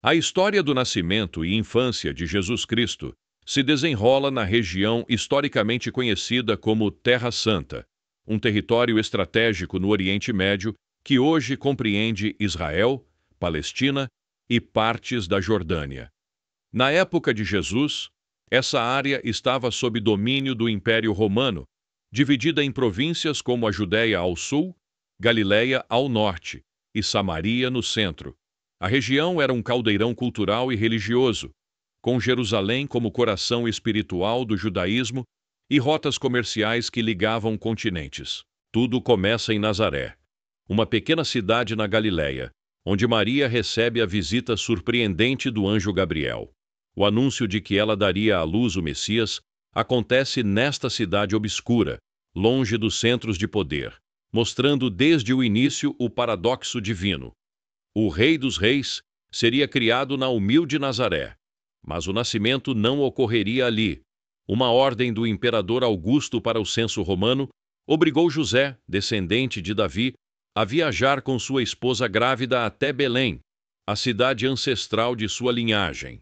A história do nascimento e infância de Jesus Cristo se desenrola na região historicamente conhecida como Terra Santa, um território estratégico no Oriente Médio que hoje compreende Israel, Palestina e partes da Jordânia. Na época de Jesus, essa área estava sob domínio do Império Romano, dividida em províncias como a Judéia ao sul, Galiléia ao norte e Samaria no centro. A região era um caldeirão cultural e religioso, com Jerusalém como coração espiritual do judaísmo e rotas comerciais que ligavam continentes. Tudo começa em Nazaré, uma pequena cidade na Galiléia, onde Maria recebe a visita surpreendente do anjo Gabriel. O anúncio de que ela daria à luz o Messias acontece nesta cidade obscura, longe dos centros de poder, mostrando desde o início o paradoxo divino. O Rei dos Reis seria criado na humilde Nazaré, mas o nascimento não ocorreria ali. Uma ordem do imperador Augusto para o censo romano obrigou José, descendente de Davi, a viajar com sua esposa grávida até Belém, a cidade ancestral de sua linhagem.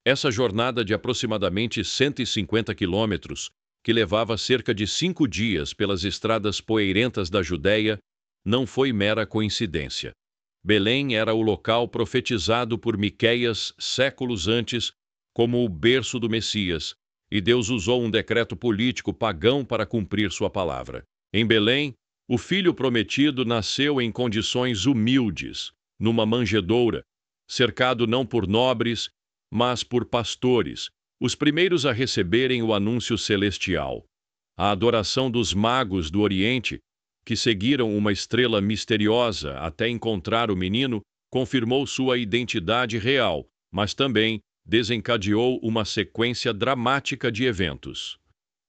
Essa jornada de aproximadamente 150 quilômetros, que levava cerca de 5 dias pelas estradas poeirentas da Judéia, não foi mera coincidência. Belém era o local profetizado por Miqueias séculos antes como o berço do Messias, e Deus usou um decreto político pagão para cumprir sua palavra. Em Belém, o filho prometido nasceu em condições humildes, numa manjedoura, cercado não por nobres, mas por pastores, os primeiros a receberem o anúncio celestial. A adoração dos magos do Oriente, que seguiram uma estrela misteriosa até encontrar o menino, confirmou sua identidade real, mas também desencadeou uma sequência dramática de eventos.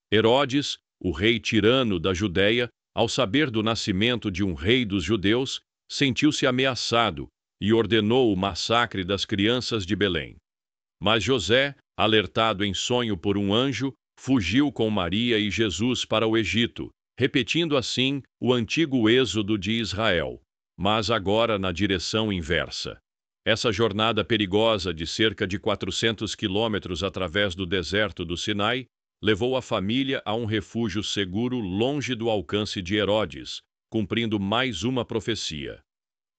Herodes, o rei tirano da Judéia, ao saber do nascimento de um rei dos judeus, sentiu-se ameaçado e ordenou o massacre das crianças de Belém. Mas José, alertado em sonho por um anjo, fugiu com Maria e Jesus para o Egito, repetindo assim o antigo êxodo de Israel, mas agora na direção inversa. Essa jornada perigosa de cerca de 400 quilômetros através do deserto do Sinai levou a família a um refúgio seguro longe do alcance de Herodes, cumprindo mais uma profecia.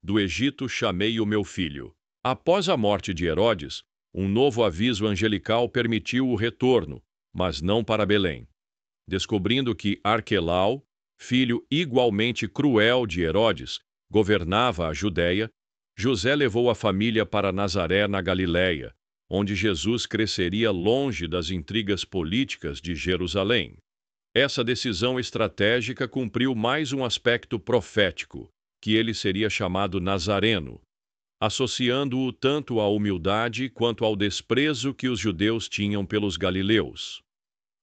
Do Egito chamei o meu filho. Após a morte de Herodes, um novo aviso angelical permitiu o retorno, mas não para Belém. Descobrindo que Arquelau, filho igualmente cruel de Herodes, governava a Judéia, José levou a família para Nazaré, na Galiléia, onde Jesus cresceria longe das intrigas políticas de Jerusalém. Essa decisão estratégica cumpriu mais um aspecto profético, que ele seria chamado Nazareno, associando-o tanto à humildade quanto ao desprezo que os judeus tinham pelos galileus.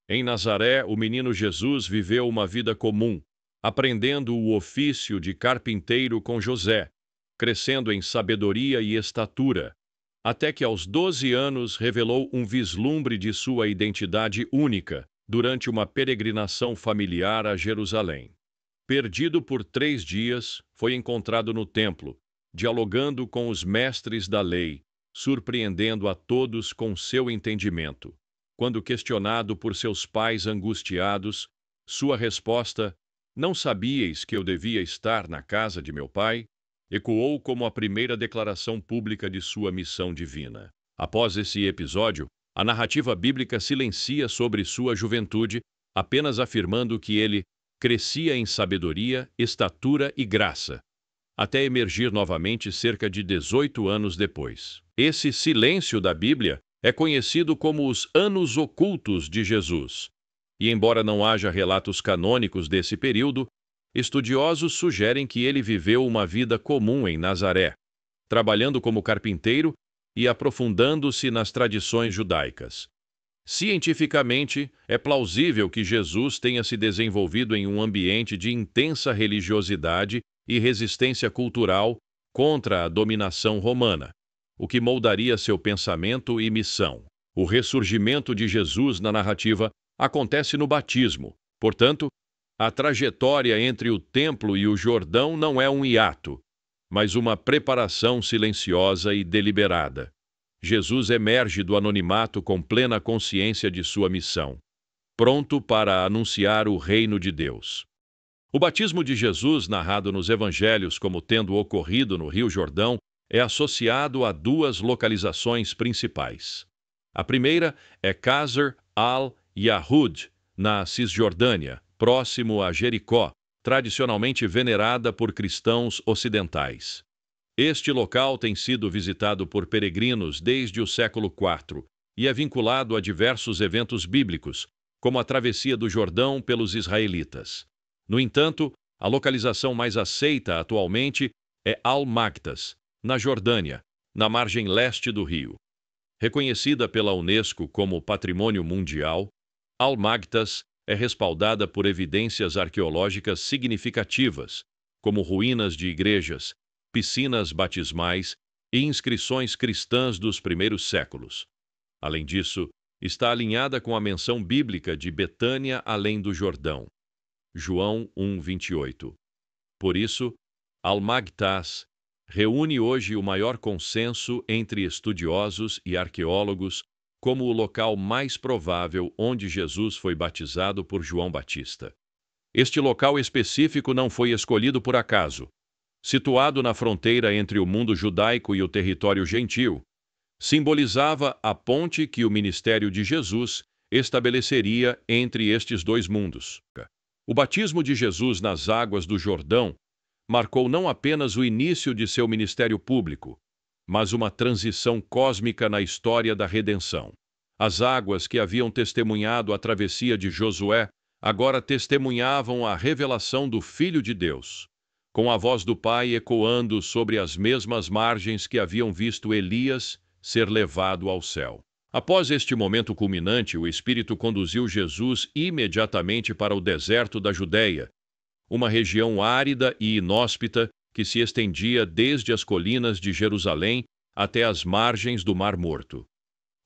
Em Nazaré, o menino Jesus viveu uma vida comum, aprendendo o ofício de carpinteiro com José, crescendo em sabedoria e estatura, até que aos 12 anos revelou um vislumbre de sua identidade única durante uma peregrinação familiar a Jerusalém. Perdido por 3 dias, foi encontrado no templo, dialogando com os mestres da lei, surpreendendo a todos com seu entendimento. Quando questionado por seus pais angustiados, sua resposta, "Não sabíeis que eu devia estar na casa de meu pai?", ecoou como a primeira declaração pública de sua missão divina. Após esse episódio, a narrativa bíblica silencia sobre sua juventude, apenas afirmando que ele crescia em sabedoria, estatura e graça, até emergir novamente cerca de 18 anos depois. Esse silêncio da Bíblia é conhecido como os anos ocultos de Jesus. E embora não haja relatos canônicos desse período, estudiosos sugerem que ele viveu uma vida comum em Nazaré, trabalhando como carpinteiro e aprofundando-se nas tradições judaicas. Cientificamente, é plausível que Jesus tenha se desenvolvido em um ambiente de intensa religiosidade e resistência cultural contra a dominação romana, o que moldaria seu pensamento e missão. O ressurgimento de Jesus na narrativa acontece no batismo. Portanto, a trajetória entre o templo e o Jordão não é um hiato, mas uma preparação silenciosa e deliberada. Jesus emerge do anonimato com plena consciência de sua missão, pronto para anunciar o reino de Deus. O batismo de Jesus, narrado nos evangelhos como tendo ocorrido no Rio Jordão, é associado a duas localizações principais. A primeira é Qasr al-Yahud, na Cisjordânia, próximo a Jericó, tradicionalmente venerada por cristãos ocidentais. Este local tem sido visitado por peregrinos desde o século IV e é vinculado a diversos eventos bíblicos, como a travessia do Jordão pelos israelitas. No entanto, a localização mais aceita atualmente é Al-Maktas, na Jordânia, na margem leste do rio. Reconhecida pela Unesco como Patrimônio Mundial, Al-Maktas é respaldada por evidências arqueológicas significativas, como ruínas de igrejas, piscinas batismais e inscrições cristãs dos primeiros séculos. Além disso, está alinhada com a menção bíblica de Betânia além do Jordão. João 1:28. Por isso, Al-Maktas reúne hoje o maior consenso entre estudiosos e arqueólogos como o local mais provável onde Jesus foi batizado por João Batista. Este local específico não foi escolhido por acaso. Situado na fronteira entre o mundo judaico e o território gentil, simbolizava a ponte que o ministério de Jesus estabeleceria entre estes dois mundos. O batismo de Jesus nas águas do Jordão marcou não apenas o início de seu ministério público, mas uma transição cósmica na história da redenção. As águas que haviam testemunhado a travessia de Josué agora testemunhavam a revelação do Filho de Deus, com a voz do Pai ecoando sobre as mesmas margens que haviam visto Elias ser levado ao céu. Após este momento culminante, o Espírito conduziu Jesus imediatamente para o deserto da Judéia, uma região árida e inóspita que se estendia desde as colinas de Jerusalém até as margens do Mar Morto.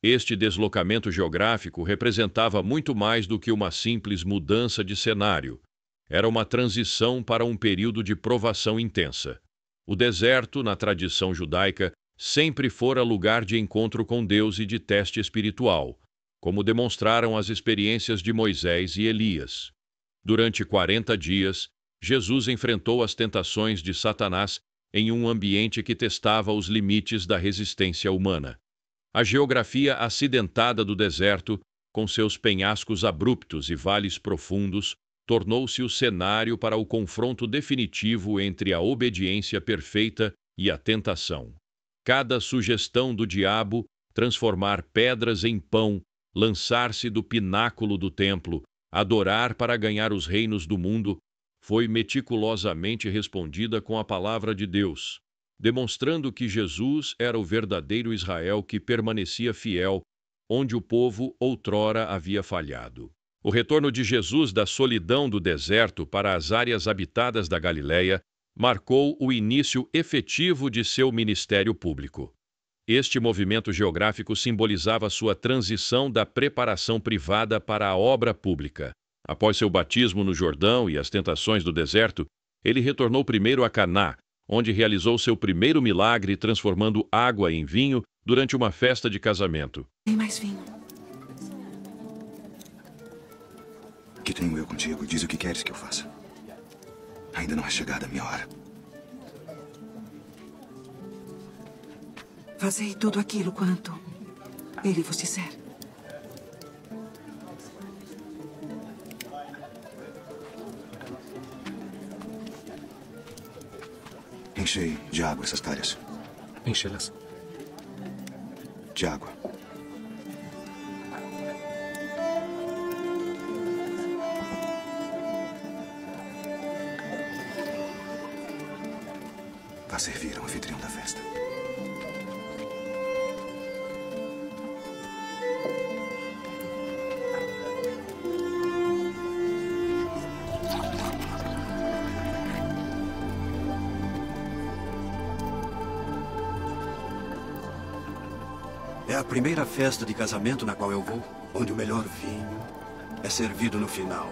Este deslocamento geográfico representava muito mais do que uma simples mudança de cenário. Era uma transição para um período de provação intensa. O deserto, na tradição judaica, sempre fora lugar de encontro com Deus e de teste espiritual, como demonstraram as experiências de Moisés e Elias. Durante 40 dias, Jesus enfrentou as tentações de Satanás em um ambiente que testava os limites da resistência humana. A geografia acidentada do deserto, com seus penhascos abruptos e vales profundos, tornou-se o cenário para o confronto definitivo entre a obediência perfeita e a tentação. Cada sugestão do diabo, transformar pedras em pão, lançar-se do pináculo do templo, adorar para ganhar os reinos do mundo, foi meticulosamente respondida com a palavra de Deus, demonstrando que Jesus era o verdadeiro Israel que permanecia fiel, onde o povo outrora havia falhado. O retorno de Jesus da solidão do deserto para as áreas habitadas da Galileia marcou o início efetivo de seu ministério público. Este movimento geográfico simbolizava sua transição da preparação privada para a obra pública. Após seu batismo no Jordão e as tentações do deserto, ele retornou primeiro a Caná, onde realizou seu primeiro milagre transformando água em vinho durante uma festa de casamento. Tem mais vinho. Que tenho eu contigo? Diz o que queres que eu faça. Ainda não é chegada a minha hora. Fazei tudo aquilo quanto ele vos disser. Enchei de água essas talhas. Enchê-las. De água. Vá servir ao anfitrião da festa. É a primeira festa de casamento na qual eu vou, onde o melhor vinho é servido no final.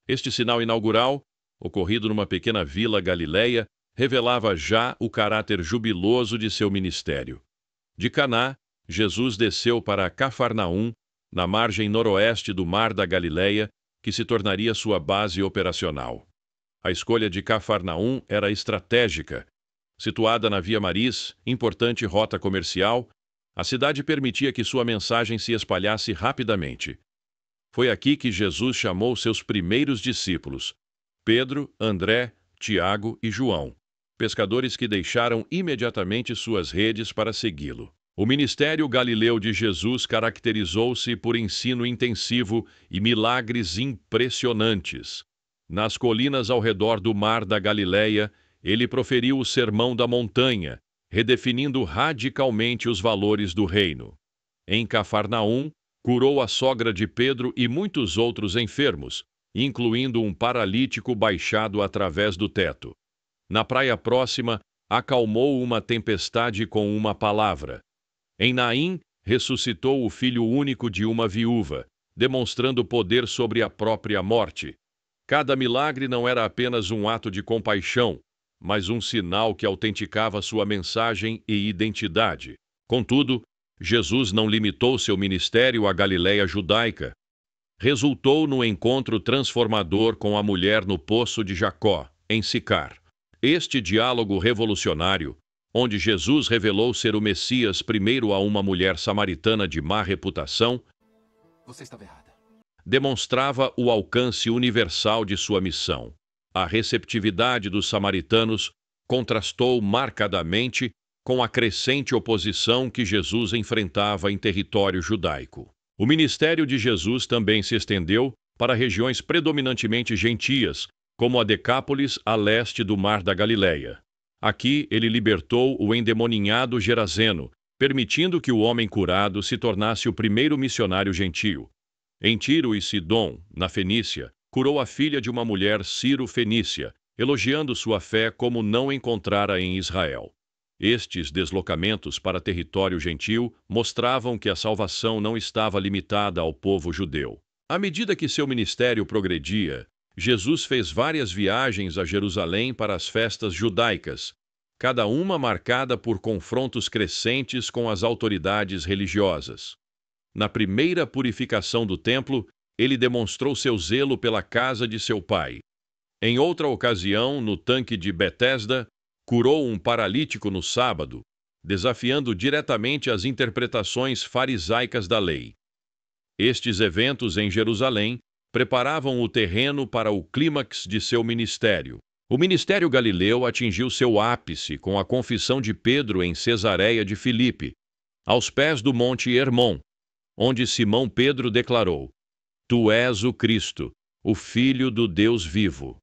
Este sinal inaugural, ocorrido numa pequena vila galileia, revelava já o caráter jubiloso de seu ministério. De Caná, Jesus desceu para Cafarnaum, na margem noroeste do Mar da Galileia, que se tornaria sua base operacional. A escolha de Cafarnaum era estratégica. Situada na Via Maris, importante rota comercial, a cidade permitia que sua mensagem se espalhasse rapidamente. Foi aqui que Jesus chamou seus primeiros discípulos, Pedro, André, Tiago e João, pescadores que deixaram imediatamente suas redes para segui-lo. O ministério galileu de Jesus caracterizou-se por ensino intensivo e milagres impressionantes. Nas colinas ao redor do Mar da Galileia, ele proferiu o Sermão da Montanha, redefinindo radicalmente os valores do reino. Em Cafarnaum, curou a sogra de Pedro e muitos outros enfermos, incluindo um paralítico baixado através do teto. Na praia próxima, acalmou uma tempestade com uma palavra. Em Naim, ressuscitou o filho único de uma viúva, demonstrando poder sobre a própria morte. Cada milagre não era apenas um ato de compaixão, mas um sinal que autenticava sua mensagem e identidade. Contudo, Jesus não limitou seu ministério à Galileia judaica. Resultou no encontro transformador com a mulher no Poço de Jacó, em Sicar. Este diálogo revolucionário, onde Jesus revelou ser o Messias primeiro a uma mulher samaritana de má reputação, Você estava errada. demonstrava o alcance universal de sua missão. A receptividade dos samaritanos contrastou marcadamente com a crescente oposição que Jesus enfrentava em território judaico. O ministério de Jesus também se estendeu para regiões predominantemente gentias, como a Decápolis a leste do Mar da Galileia. Aqui ele libertou o endemoninhado Gerazeno, permitindo que o homem curado se tornasse o primeiro missionário gentio. Em Tiro e Sidom, na Fenícia, curou a filha de uma mulher síro-fenícia, elogiando sua fé como não encontrara em Israel. Estes deslocamentos para território gentil mostravam que a salvação não estava limitada ao povo judeu. À medida que seu ministério progredia, Jesus fez várias viagens a Jerusalém para as festas judaicas, cada uma marcada por confrontos crescentes com as autoridades religiosas. Na primeira purificação do templo, ele demonstrou seu zelo pela casa de seu pai. Em outra ocasião, no tanque de Betesda, curou um paralítico no sábado, desafiando diretamente as interpretações farisaicas da lei. Estes eventos em Jerusalém preparavam o terreno para o clímax de seu ministério. O ministério galileu atingiu seu ápice com a confissão de Pedro em Cesareia de Filipe, aos pés do Monte Hermon, onde Simão Pedro declarou: Tu és o Cristo, o Filho do Deus vivo.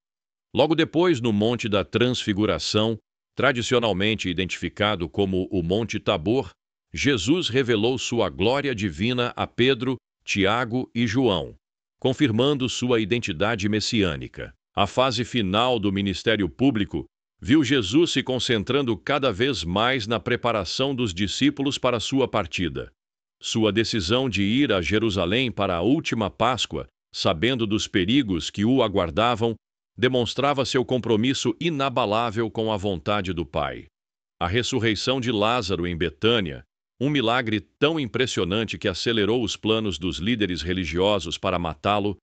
Logo depois, no Monte da Transfiguração, tradicionalmente identificado como o Monte Tabor, Jesus revelou sua glória divina a Pedro, Tiago e João, confirmando sua identidade messiânica. A fase final do ministério público viu Jesus se concentrando cada vez mais na preparação dos discípulos para sua partida. Sua decisão de ir a Jerusalém para a última Páscoa, sabendo dos perigos que o aguardavam, demonstrava seu compromisso inabalável com a vontade do Pai. A ressurreição de Lázaro em Betânia, um milagre tão impressionante que acelerou os planos dos líderes religiosos para matá-lo,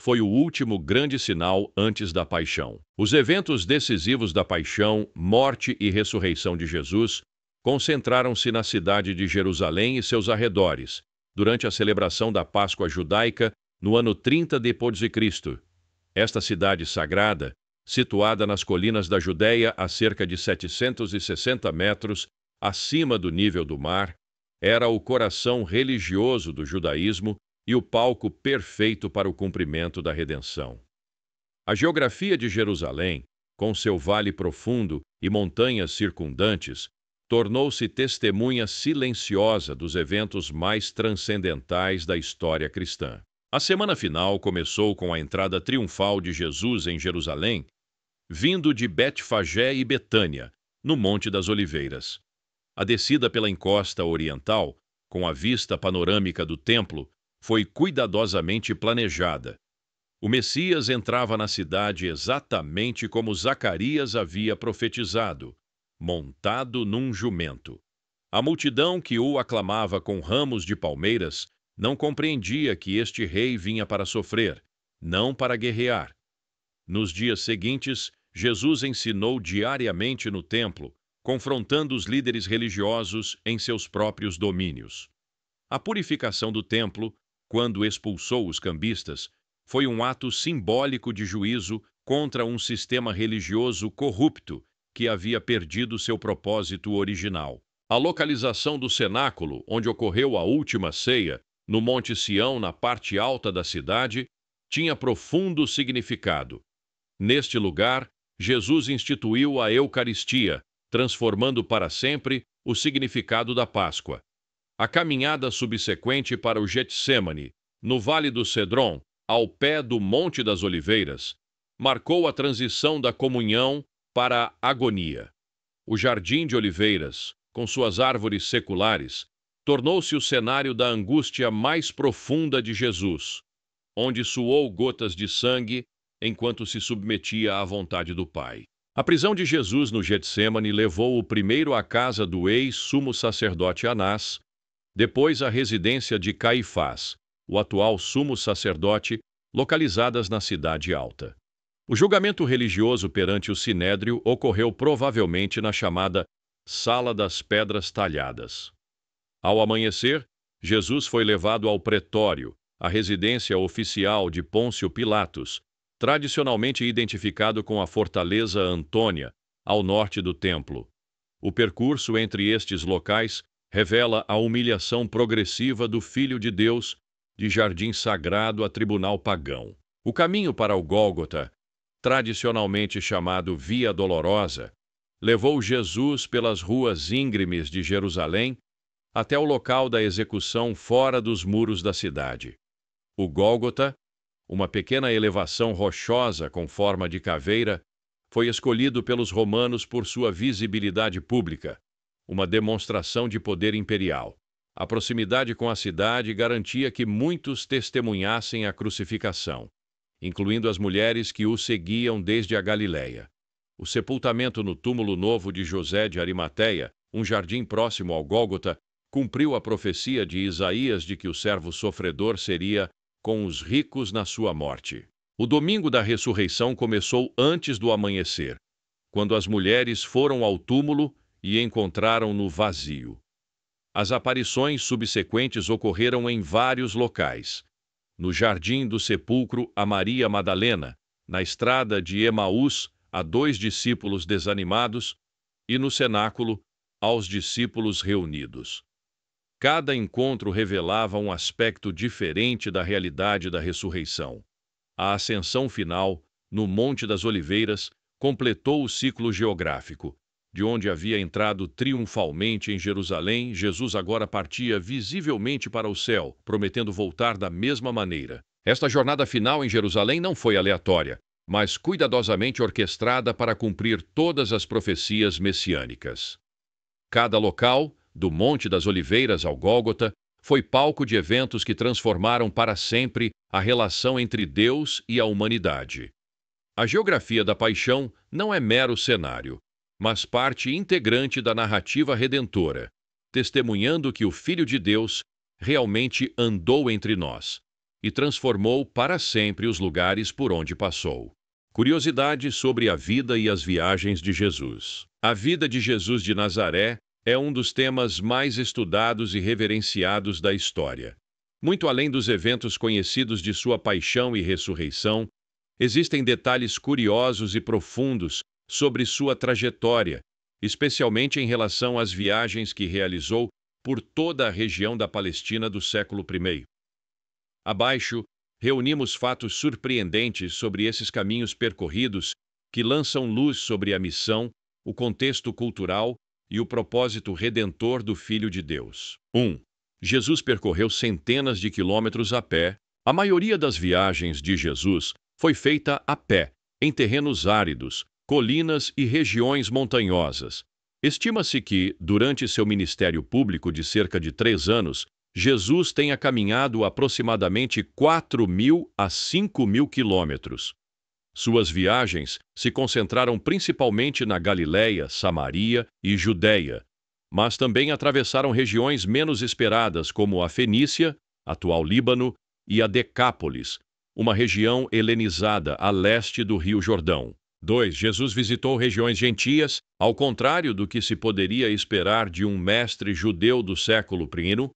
foi o último grande sinal antes da paixão. Os eventos decisivos da paixão, morte e ressurreição de Jesus concentraram-se na cidade de Jerusalém e seus arredores, durante a celebração da Páscoa judaica no ano 30 d.C. Esta cidade sagrada, situada nas colinas da Judéia a cerca de 760 metros acima do nível do mar, era o coração religioso do judaísmo e o palco perfeito para o cumprimento da redenção. A geografia de Jerusalém, com seu vale profundo e montanhas circundantes, tornou-se testemunha silenciosa dos eventos mais transcendentais da história cristã. A semana final começou com a entrada triunfal de Jesus em Jerusalém, vindo de Betfagé e Betânia, no Monte das Oliveiras. A descida pela encosta oriental, com a vista panorâmica do templo, foi cuidadosamente planejada. O Messias entrava na cidade exatamente como Zacarias havia profetizado, montado num jumento. A multidão que o aclamava com ramos de palmeiras não compreendia que este rei vinha para sofrer, não para guerrear. Nos dias seguintes, Jesus ensinou diariamente no templo, confrontando os líderes religiosos em seus próprios domínios. A purificação do templo, quando expulsou os cambistas, foi um ato simbólico de juízo contra um sistema religioso corrupto que havia perdido seu propósito original. A localização do cenáculo, onde ocorreu a última ceia, no Monte Sião, na parte alta da cidade, tinha profundo significado. Neste lugar, Jesus instituiu a Eucaristia, transformando para sempre o significado da Páscoa. A caminhada subsequente para o Getsêmani, no Vale do Cedron, ao pé do Monte das Oliveiras, marcou a transição da comunhão para a agonia. O Jardim de Oliveiras, com suas árvores seculares, tornou-se o cenário da angústia mais profunda de Jesus, onde suou gotas de sangue enquanto se submetia à vontade do Pai. A prisão de Jesus no Getsêmani levou-o primeiro à casa do ex-sumo sacerdote Anás, depois à residência de Caifás, o atual sumo sacerdote, localizadas na Cidade Alta. O julgamento religioso perante o Sinédrio ocorreu provavelmente na chamada Sala das Pedras Talhadas. Ao amanhecer, Jesus foi levado ao pretório, a residência oficial de Pôncio Pilatos, tradicionalmente identificado com a Fortaleza Antônia, ao norte do templo. O percurso entre estes locais revela a humilhação progressiva do Filho de Deus, de jardim sagrado a tribunal pagão. O caminho para o Gólgota, tradicionalmente chamado Via Dolorosa, levou Jesus pelas ruas íngremes de Jerusalém até o local da execução fora dos muros da cidade. O Gólgota, uma pequena elevação rochosa com forma de caveira, foi escolhido pelos romanos por sua visibilidade pública, uma demonstração de poder imperial. A proximidade com a cidade garantia que muitos testemunhassem a crucificação, incluindo as mulheres que o seguiam desde a Galiléia. O sepultamento no túmulo novo de José de Arimateia, um jardim próximo ao Gólgota, cumpriu a profecia de Isaías de que o servo sofredor seria com os ricos na sua morte. O domingo da ressurreição começou antes do amanhecer, quando as mulheres foram ao túmulo e encontraram-no vazio. As aparições subsequentes ocorreram em vários locais. No jardim do sepulcro a Maria Madalena, na estrada de Emaús a 2 discípulos desanimados e no cenáculo aos discípulos reunidos. Cada encontro revelava um aspecto diferente da realidade da ressurreição. A ascensão final, no Monte das Oliveiras, completou o ciclo geográfico. De onde havia entrado triunfalmente em Jerusalém, Jesus agora partia visivelmente para o céu, prometendo voltar da mesma maneira. Esta jornada final em Jerusalém não foi aleatória, mas cuidadosamente orquestrada para cumprir todas as profecias messiânicas. Cada local, do Monte das Oliveiras ao Gólgota, foi palco de eventos que transformaram para sempre a relação entre Deus e a humanidade. A geografia da paixão não é mero cenário, mas parte integrante da narrativa redentora, testemunhando que o Filho de Deus realmente andou entre nós e transformou para sempre os lugares por onde passou. Curiosidade sobre a vida e as viagens de Jesus. A vida de Jesus de Nazaré é um dos temas mais estudados e reverenciados da história. Muito além dos eventos conhecidos de sua paixão e ressurreição, existem detalhes curiosos e profundos sobre sua trajetória, especialmente em relação às viagens que realizou por toda a região da Palestina do século I. Abaixo, reunimos fatos surpreendentes sobre esses caminhos percorridos que lançam luz sobre a missão, o contexto cultural e o propósito redentor do Filho de Deus. 1. Jesus percorreu centenas de quilômetros a pé. A maioria das viagens de Jesus foi feita a pé, em terrenos áridos, colinas e regiões montanhosas. Estima-se que, durante seu ministério público de cerca de 3 anos, Jesus tenha caminhado aproximadamente 4.000 a 5.000 quilômetros. Suas viagens se concentraram principalmente na Galiléia, Samaria e Judéia, mas também atravessaram regiões menos esperadas, como a Fenícia, atual Líbano, e a Decápolis, uma região helenizada a leste do Rio Jordão. 2. Jesus visitou regiões gentias, ao contrário do que se poderia esperar de um mestre judeu do século I.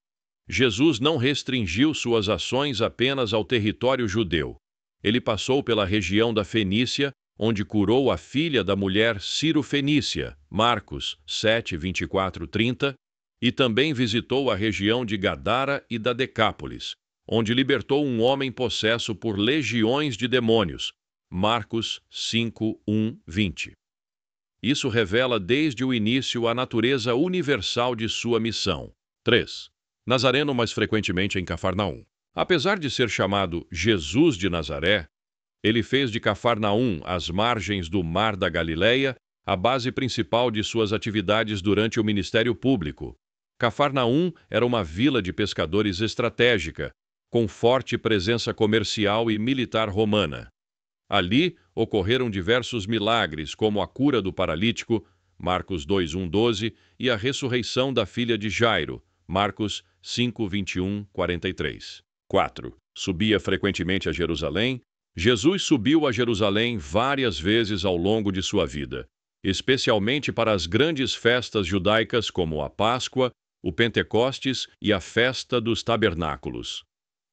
Jesus não restringiu suas ações apenas ao território judeu. Ele passou pela região da Fenícia, onde curou a filha da mulher Ciro-Fenícia, Marcos 7, 24, 30, e também visitou a região de Gadara e da Decápolis, onde libertou um homem possesso por legiões de demônios, Marcos 5, 1, 20. Isso revela desde o início a natureza universal de sua missão. 3. Nazareno mais frequentemente em Cafarnaum. Apesar de ser chamado Jesus de Nazaré, ele fez de Cafarnaum, às margens do Mar da Galileia, a base principal de suas atividades durante o ministério público. Cafarnaum era uma vila de pescadores estratégica, com forte presença comercial e militar romana. Ali ocorreram diversos milagres, como a cura do paralítico, Marcos 2, 1, 12, e a ressurreição da filha de Jairo, Marcos 5, 21, 43. 4. Subia frequentemente a Jerusalém. Jesus subiu a Jerusalém várias vezes ao longo de sua vida, especialmente para as grandes festas judaicas como a Páscoa, o Pentecostes e a Festa dos Tabernáculos.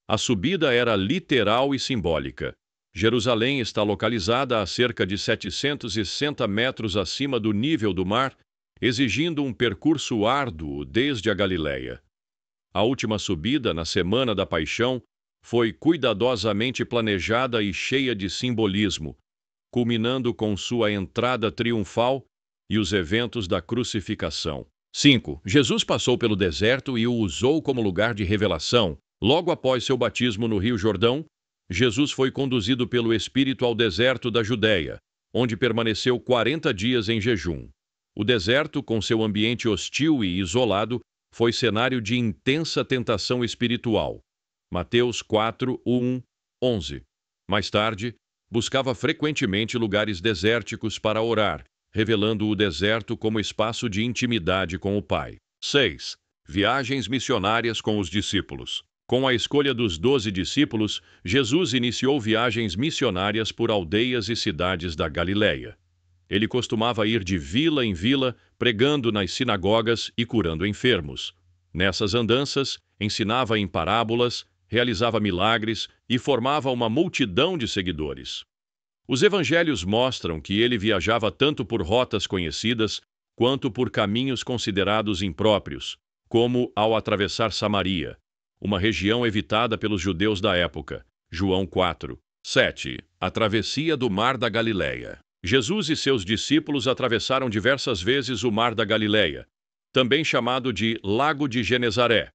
A subida era literal e simbólica. Jerusalém está localizada a cerca de 760 metros acima do nível do mar, exigindo um percurso árduo desde a Galileia. A última subida, na Semana da Paixão, foi cuidadosamente planejada e cheia de simbolismo, culminando com sua entrada triunfal e os eventos da crucificação. 5. Jesus passou pelo deserto e o usou como lugar de revelação. Logo após seu batismo no Rio Jordão, Jesus foi conduzido pelo Espírito ao deserto da Judéia, onde permaneceu 40 dias em jejum. O deserto, com seu ambiente hostil e isolado, foi cenário de intensa tentação espiritual. Mateus 4, 1, 11. Mais tarde, buscava frequentemente lugares desérticos para orar, revelando o deserto como espaço de intimidade com o Pai. 6. Viagens missionárias com os discípulos. Com a escolha dos 12 discípulos, Jesus iniciou viagens missionárias por aldeias e cidades da Galileia. Ele costumava ir de vila em vila, pregando nas sinagogas e curando enfermos. Nessas andanças, ensinava em parábolas, realizava milagres e formava uma multidão de seguidores. Os evangelhos mostram que ele viajava tanto por rotas conhecidas quanto por caminhos considerados impróprios, como ao atravessar Samaria, uma região evitada pelos judeus da época. João 4. 7. A travessia do Mar da Galileia. Jesus e seus discípulos atravessaram diversas vezes o Mar da Galileia, também chamado de Lago de Genezaré.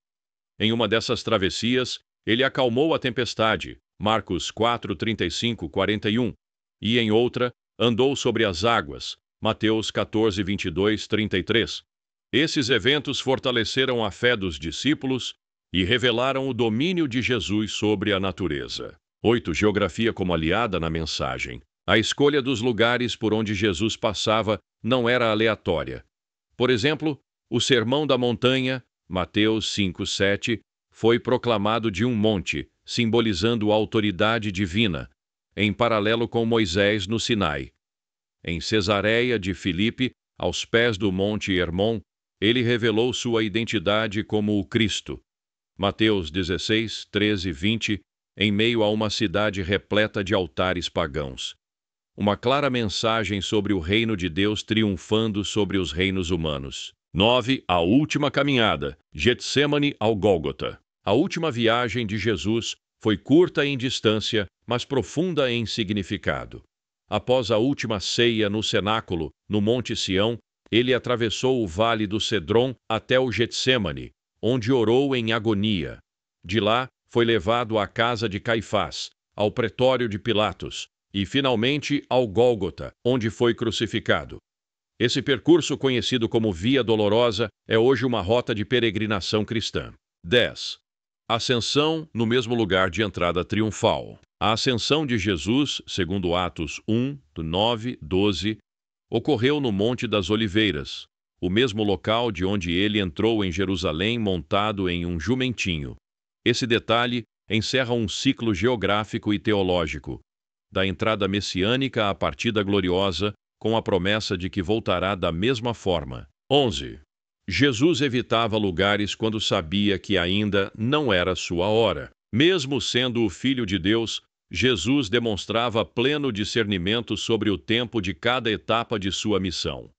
Em uma dessas travessias, ele acalmou a tempestade, Marcos 4, 35, 41, e em outra, andou sobre as águas, Mateus 14, 22, 33. Esses eventos fortaleceram a fé dos discípulos e revelaram o domínio de Jesus sobre a natureza. 8. Geografia como aliada na mensagem. A escolha dos lugares por onde Jesus passava não era aleatória. Por exemplo, o Sermão da Montanha, Mateus 5, 7, foi proclamado de um monte, simbolizando a autoridade divina, em paralelo com Moisés no Sinai. Em Cesareia de Filipe, aos pés do Monte Hermon, ele revelou sua identidade como o Cristo. Mateus 16, 13, 20, em meio a uma cidade repleta de altares pagãos. Uma clara mensagem sobre o reino de Deus triunfando sobre os reinos humanos. 9. A última caminhada, Getsêmani ao Gólgota. A última viagem de Jesus foi curta em distância, mas profunda em significado. Após a última ceia no cenáculo, no Monte Sião, ele atravessou o vale do Cedron até o Getsêmani, onde orou em agonia. De lá, foi levado à casa de Caifás, ao pretório de Pilatos, e finalmente ao Gólgota, onde foi crucificado. Esse percurso, conhecido como Via Dolorosa, é hoje uma rota de peregrinação cristã. 10. Ascensão no mesmo lugar de entrada triunfal. A ascensão de Jesus, segundo Atos 1, 9, 12, ocorreu no Monte das Oliveiras, o mesmo local de onde ele entrou em Jerusalém montado em um jumentinho. Esse detalhe encerra um ciclo geográfico e teológico, da entrada messiânica à partida gloriosa, com a promessa de que voltará da mesma forma. 11. Jesus evitava lugares quando sabia que ainda não era sua hora. Mesmo sendo o Filho de Deus, Jesus demonstrava pleno discernimento sobre o tempo de cada etapa de sua missão.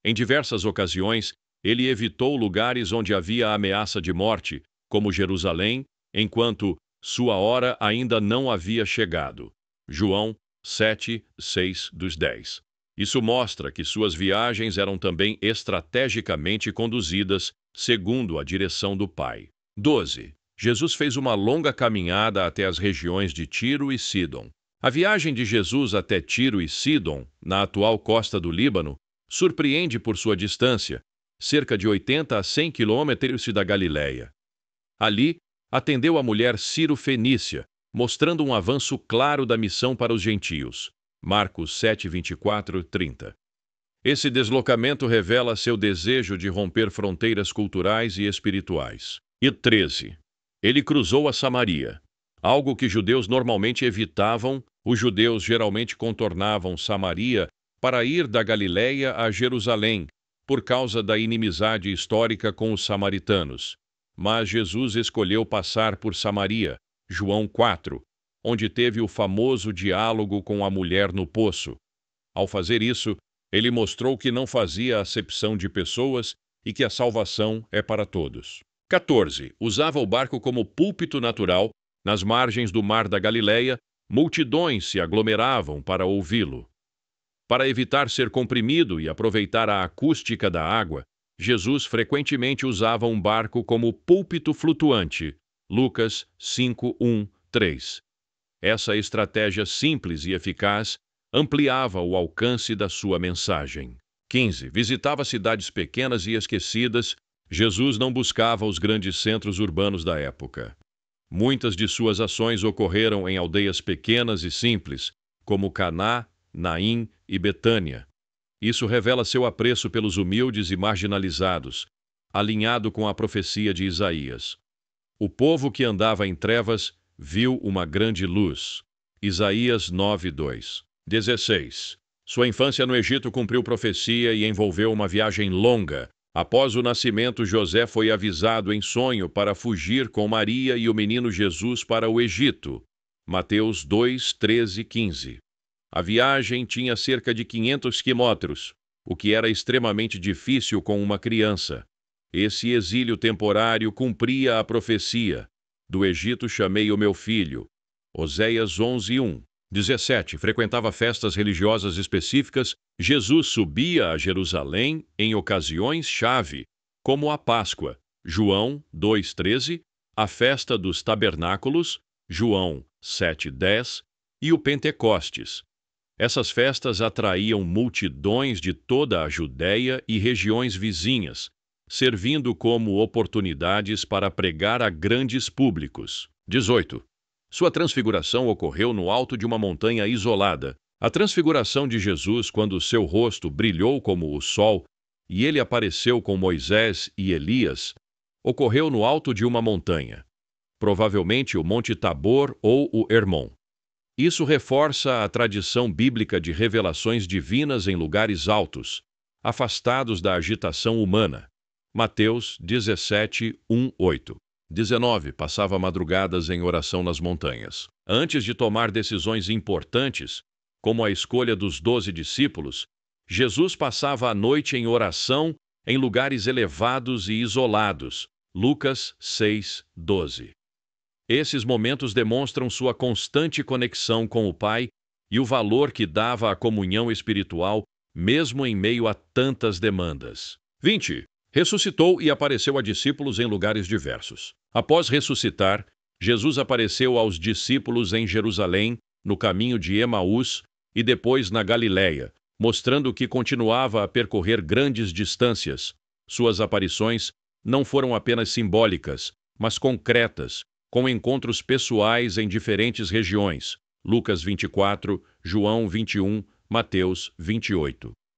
Em diversas ocasiões, ele evitou lugares onde havia ameaça de morte, como Jerusalém, enquanto sua hora ainda não havia chegado. João 7, 6 dos 10. Isso mostra que suas viagens eram também estrategicamente conduzidas segundo a direção do Pai. 12. Jesus fez uma longa caminhada até as regiões de Tiro e Sidom. A viagem de Jesus até Tiro e Sidom, na atual costa do Líbano, surpreende por sua distância, cerca de 80 a 100 quilômetros da Galileia. Ali, atendeu a mulher Ciro-Fenícia, mostrando um avanço claro da missão para os gentios. Marcos 7, 24, 30. Esse deslocamento revela seu desejo de romper fronteiras culturais e espirituais. E 13. Ele cruzou a Samaria, algo que judeus normalmente evitavam. Os judeus geralmente contornavam Samaria para ir da Galileia a Jerusalém, por causa da inimizade histórica com os samaritanos. Mas Jesus escolheu passar por Samaria, João 4, onde teve o famoso diálogo com a mulher no poço. Ao fazer isso, ele mostrou que não fazia acepção de pessoas e que a salvação é para todos. 14. Usava o barco como púlpito natural. Nas margens do mar da Galileia, multidões se aglomeravam para ouvi-lo. Para evitar ser comprimido e aproveitar a acústica da água, Jesus frequentemente usava um barco como púlpito flutuante. Lucas 5, 1, 3. Essa estratégia simples e eficaz ampliava o alcance da sua mensagem. 15. Visitava cidades pequenas e esquecidas. Jesus não buscava os grandes centros urbanos da época. Muitas de suas ações ocorreram em aldeias pequenas e simples, como Caná, Naim e Betânia. Isso revela seu apreço pelos humildes e marginalizados, alinhado com a profecia de Isaías. O povo que andava em trevas viu uma grande luz. Isaías 9, 2. 16. Sua infância no Egito cumpriu profecia e envolveu uma viagem longa. Após o nascimento, José foi avisado em sonho para fugir com Maria e o menino Jesus para o Egito. Mateus 2, 13 e 15. A viagem tinha cerca de 500 quilômetros, o que era extremamente difícil com uma criança. Esse exílio temporário cumpria a profecia: do Egito chamei o meu filho. Oséias 11, 1. 17. Frequentava festas religiosas específicas. Jesus subia a Jerusalém em ocasiões-chave, como a Páscoa, João 2,13, a festa dos tabernáculos, João 7,10, e o Pentecostes. Essas festas atraíam multidões de toda a Judéia e regiões vizinhas, servindo como oportunidades para pregar a grandes públicos. 18. Sua transfiguração ocorreu no alto de uma montanha isolada. A transfiguração de Jesus, quando seu rosto brilhou como o sol e ele apareceu com Moisés e Elias, ocorreu no alto de uma montanha, provavelmente o Monte Tabor ou o Hermon. Isso reforça a tradição bíblica de revelações divinas em lugares altos, afastados da agitação humana. Mateus 17, 1, 8. 19. Passava madrugadas em oração nas montanhas. Antes de tomar decisões importantes, como a escolha dos 12 discípulos, Jesus passava a noite em oração em lugares elevados e isolados. Lucas 6, 12. Esses momentos demonstram sua constante conexão com o Pai e o valor que dava à comunhão espiritual, mesmo em meio a tantas demandas. 20. Ressuscitou e apareceu a discípulos em lugares diversos. Após ressuscitar, Jesus apareceu aos discípulos em Jerusalém, no caminho de Emaús e depois na Galileia, mostrando que continuava a percorrer grandes distâncias. Suas aparições não foram apenas simbólicas, mas concretas, com encontros pessoais em diferentes regiões. Lucas 24, João 21, Mateus 28.